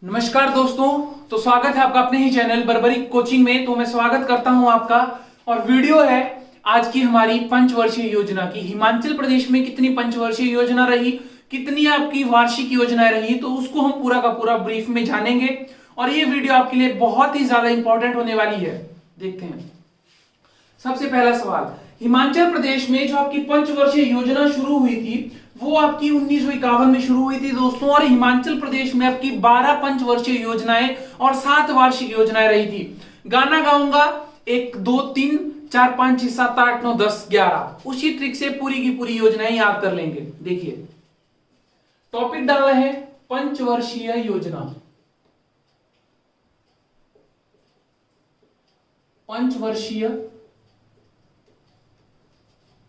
नमस्कार दोस्तों। तो स्वागत है आपका अपने ही चैनल बर्बरिक कोचिंग में। तो मैं स्वागत करता हूं आपका, और वीडियो है आज की हमारी पंचवर्षीय योजना की। हिमाचल प्रदेश में कितनी पंचवर्षीय योजना रही, कितनी आपकी वार्षिक योजनाएं रही, तो उसको हम पूरा का पूरा ब्रीफ में जानेंगे। और ये वीडियो आपके लिए बहुत ही ज्यादा इंपॉर्टेंट होने वाली है। देखते हैं सबसे पहला सवाल। हिमाचल प्रदेश में जो आपकी पंचवर्षीय योजना शुरू हुई थी वो आपकी 1951 में शुरू हुई थी दोस्तों। और हिमाचल प्रदेश में आपकी 12 पंचवर्षीय योजनाएं और 7 वार्षिक योजनाएं रही थी। गाना गाऊंगा 1 2 3 4 5 6 7 8 9 10 11, उसी ट्रिक से पूरी की पूरी योजनाएं याद कर लेंगे। देखिए टॉपिक डाला है पंचवर्षीय योजना। पंचवर्षीय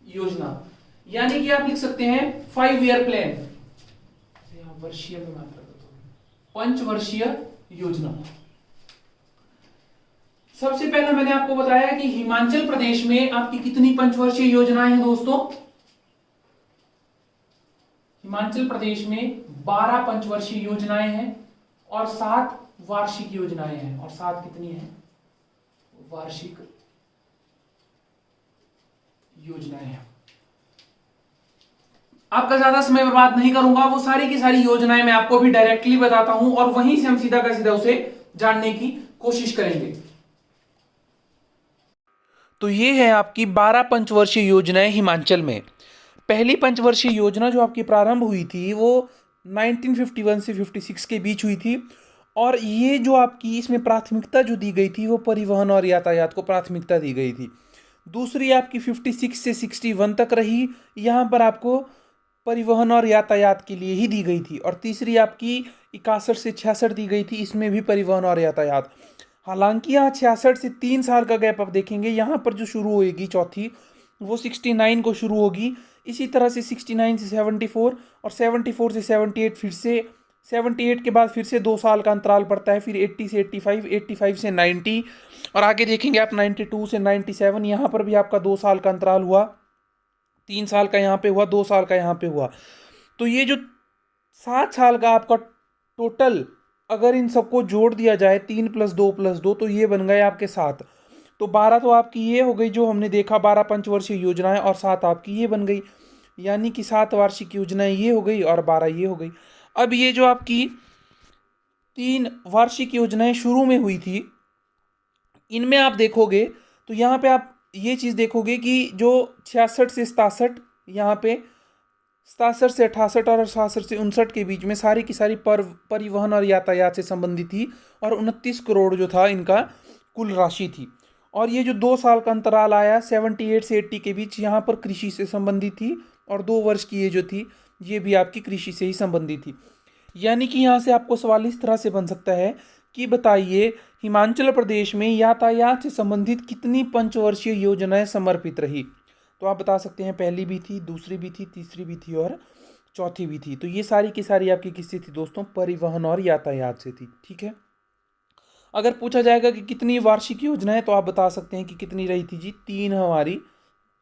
योजना यानी कि आप लिख सकते हैं 5 ईयर प्लान। वर्षीय में मात्रा पंचवर्षीय योजना। सबसे पहले मैंने आपको बताया कि हिमाचल प्रदेश में आपकी कितनी पंचवर्षीय योजनाएं हैं दोस्तों। हिमाचल प्रदेश में 12 पंचवर्षीय योजनाएं हैं और 7 वार्षिक योजनाएं हैं। और 7 कितनी है वार्षिक योजनाएं हैं। आपका ज्यादा समय बर्बाद नहीं करूंगा, वो सारी की सारी योजनाएं मैं आपको भी डायरेक्टली बताता हूं और वहीं से हम सीधा का सीधा उसे जानने की कोशिश करेंगे। तो ये है आपकी 12 पंचवर्षीय योजनाएं हिमाचल में। पहली पंचवर्षीय योजना जो आपकी प्रारंभ हुई थी वो 1951 से 56 के बीच हुई थी। और ये जो आपकी इसमें प्राथमिकता जो दी गई थी वो परिवहन और यातायात को प्राथमिकता दी गई थी। दूसरी आपकी 56 से 61 तक रही, यहाँ पर आपको परिवहन और यातायात के लिए ही दी गई थी। और तीसरी आपकी 61 से 66 दी गई थी, इसमें भी परिवहन और यातायात। हालांकि यहाँ 66 से 3 साल का गैप आप देखेंगे, यहाँ पर जो शुरू होगी चौथी वो 69 को शुरू होगी। इसी तरह से 69 से 74 और 74 से 78, फिर से 78 के बाद फिर से 2 साल का अंतराल पड़ता है। फिर 80 से 85, 85 से 90 और आगे देखेंगे आप 92 से 97, यहाँ पर भी आपका 2 साल का अंतराल हुआ। 3 साल का यहाँ पे हुआ, 2 साल का यहाँ पे हुआ। तो ये जो 7 साल का आपका टोटल अगर इन सबको जोड़ दिया जाए 3 + 2 + 2 तो ये बन गए आपके 7। तो 12 तो आपकी ये हो गई जो हमने देखा 12 पंचवर्षीय योजनाएं, और 7 आपकी ये बन गई, यानी कि 7 वार्षिक योजनाएं ये हो गई और 12 ये हो गई। अब ये जो आपकी 3 वार्षिक योजनाएं शुरू में हुई थी, इनमें आप देखोगे तो यहाँ पे आप ये चीज़ देखोगे कि जो 66 से 67, यहाँ पे 67 से 68 और 67 से 59 के बीच में सारी की सारी परिवहन और यातायात से संबंधित थी। और 29 करोड़ जो था इनका कुल राशि थी। और ये जो 2 साल का अंतराल आया 78 से 80 के बीच, यहाँ पर कृषि से संबंधित थी। और 2 वर्ष की ये जो थी ये भी आपकी कृषि से ही संबंधित थी। यानी कि यहाँ से आपको सवाल इस तरह से बन सकता है कि बताइए हिमाचल प्रदेश में यातायात से संबंधित कितनी पंचवर्षीय योजनाएं समर्पित रही। तो आप बता सकते हैं पहली भी थी, दूसरी भी थी, तीसरी भी थी और चौथी भी थी। तो ये सारी की सारी आपकी किससे थी दोस्तों, परिवहन और यातायात से थी। ठीक है, अगर पूछा जाएगा कि कितनी वार्षिक योजनाएं, तो आप बता सकते हैं कि कितनी रही थी जी, 3 हमारी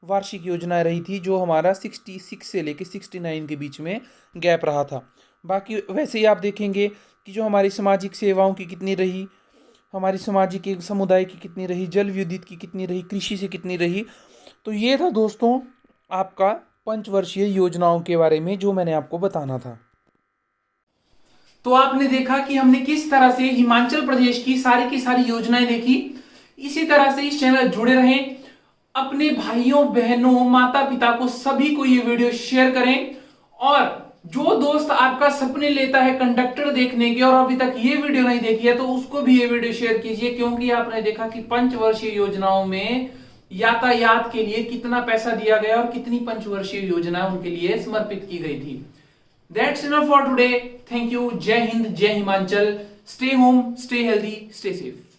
वार्षिक योजनाएं रही थी, जो हमारा 66 से लेकर 69 के बीच में गैप रहा था। बाकी वैसे ही आप देखेंगे कि जो हमारी सामाजिक सेवाओं की कितनी रही, हमारी सामाजिक समुदाय की कितनी रही, जल विद्युत की कितनी रही, कृषि से कितनी रही। तो ये था दोस्तों आपका पंचवर्षीय योजनाओं के बारे में जो मैंने आपको बताना था। तो आपने देखा कि हमने किस तरह से हिमाचल प्रदेश की सारी योजनाएं देखी। इसी तरह से इस चैनल जुड़े रहें, अपने भाइयों बहनों माता पिता को सभी को ये वीडियो शेयर करें। और जो दोस्त आपका सपने लेता है कंडक्टर देखने की और अभी तक ये वीडियो नहीं देखी है, तो उसको भी ये वीडियो शेयर कीजिए, क्योंकि आपने देखा कि पंचवर्षीय योजनाओं में यातायात के लिए कितना पैसा दिया गया और कितनी पंचवर्षीय योजना उनके लिए समर्पित की गई थी। That's enough for today. Thank you. जय हिंद, जय Himachal. Stay home, stay healthy, stay safe.